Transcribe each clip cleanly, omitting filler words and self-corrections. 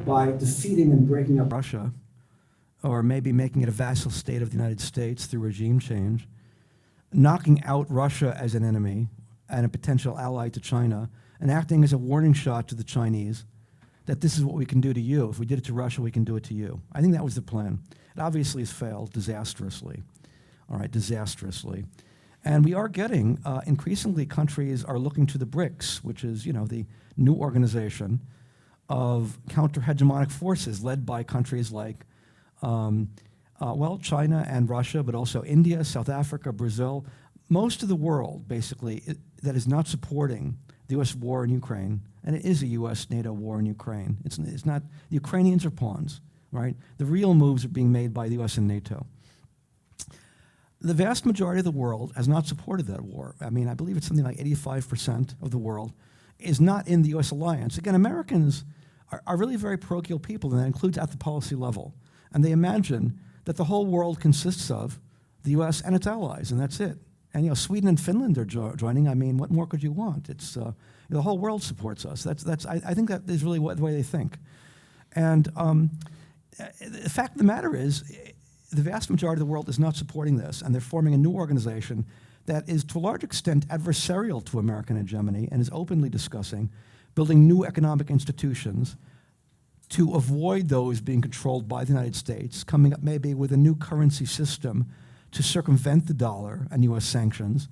by defeating and breaking up Russia, or maybe making it a vassal state of the United States through regime change, knocking out Russia as an enemy and a potential ally to China, and acting as a warning shot to the Chinese that this is what we can do to you. If we did it to Russia, we can do it to you. I think that was the plan. It obviously has failed disastrously, all right, disastrously. And we are getting, increasingly countries are looking to the BRICS, which is, the new organization of counter-hegemonic forces led by countries like, China and Russia, but also India, South Africa, Brazil. Most of the world, basically, that is not supporting the U.S. war in Ukraine, and it is a U.S.-NATO war in Ukraine. It's not, the Ukrainians are pawns, right? The real moves are being made by the U.S. and NATO. The vast majority of the world has not supported that war. I mean, I believe it's something like 85% of the world is not in the U.S. alliance. Again, Americans are really very parochial people, and that includes at the policy level. And they imagine that the whole world consists of the U.S. and its allies, and that's it. And Sweden and Finland are joining. I mean, what more could you want? It's the whole world supports us. I think that is really the way they think. And the fact of the matter is, the vast majority of the world is not supporting this, and they're forming a new organization that is, to a large extent, adversarial to American hegemony and is openly discussing building new economic institutions to avoid those being controlled by the United States, coming up maybe with a new currency system to circumvent the dollar and U.S. sanctions.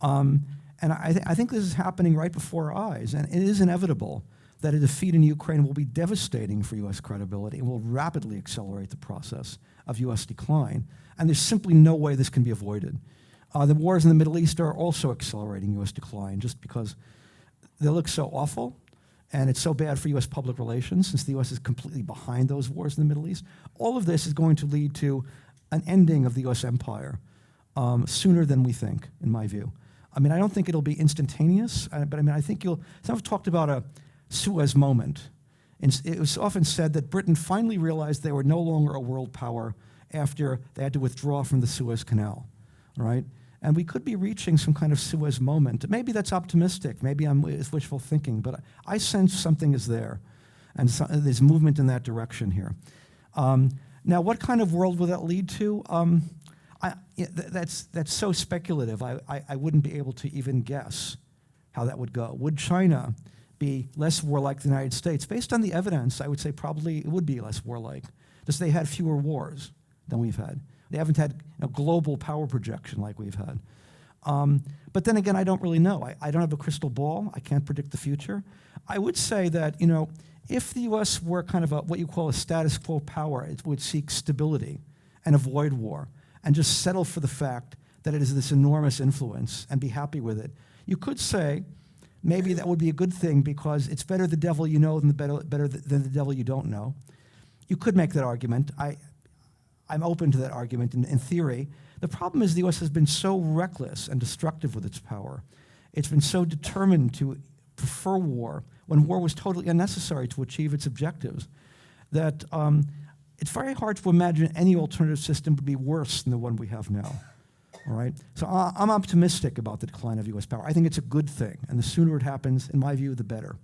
And I think this is happening right before our eyes, and it is inevitable that a defeat in Ukraine will be devastating for U.S. credibility and will rapidly accelerate the process of U.S. decline. And there's simply no way this can be avoided. The wars in the Middle East are also accelerating U.S. decline just because they look so awful, and it's so bad for U.S. public relations since the U.S. is completely behind those wars in the Middle East. All of this is going to lead to an ending of the U.S. empire sooner than we think, in my view. I mean, I don't think it'll be instantaneous, but I mean, I think some have talked about a Suez moment. And it was often said that Britain finally realized they were no longer a world power after they had to withdraw from the Suez Canal, right? And we could be reaching some kind of Suez moment. Maybe that's optimistic. Maybe it's wishful thinking, but I sense something is there, and there's movement in that direction here. Now, what kind of world will that lead to? That's so speculative. I wouldn't be able to even guess how that would go. Would China be less warlike than the United States? Based on the evidence, I would say probably it would be less warlike, because they had fewer wars than we've had. They haven't had global power projection like we've had. But then again, I don't really know. I don't have a crystal ball. I can't predict the future. I would say that, if the U.S. were kind of what you call a status quo power, it would seek stability and avoid war and just settle for the fact that it is this enormous influence and be happy with it. You could say maybe that would be a good thing because it's better the devil you know than the devil you don't know. You could make that argument. I'm open to that argument in theory. The problem is the U.S. has been so reckless and destructive with its power. It's been so determined to prefer war when war was totally unnecessary to achieve its objectives that it's very hard to imagine any alternative system would be worse than the one we have now. All right? So I'm optimistic about the decline of U.S. power. I think it's a good thing, and the sooner it happens, in my view, the better.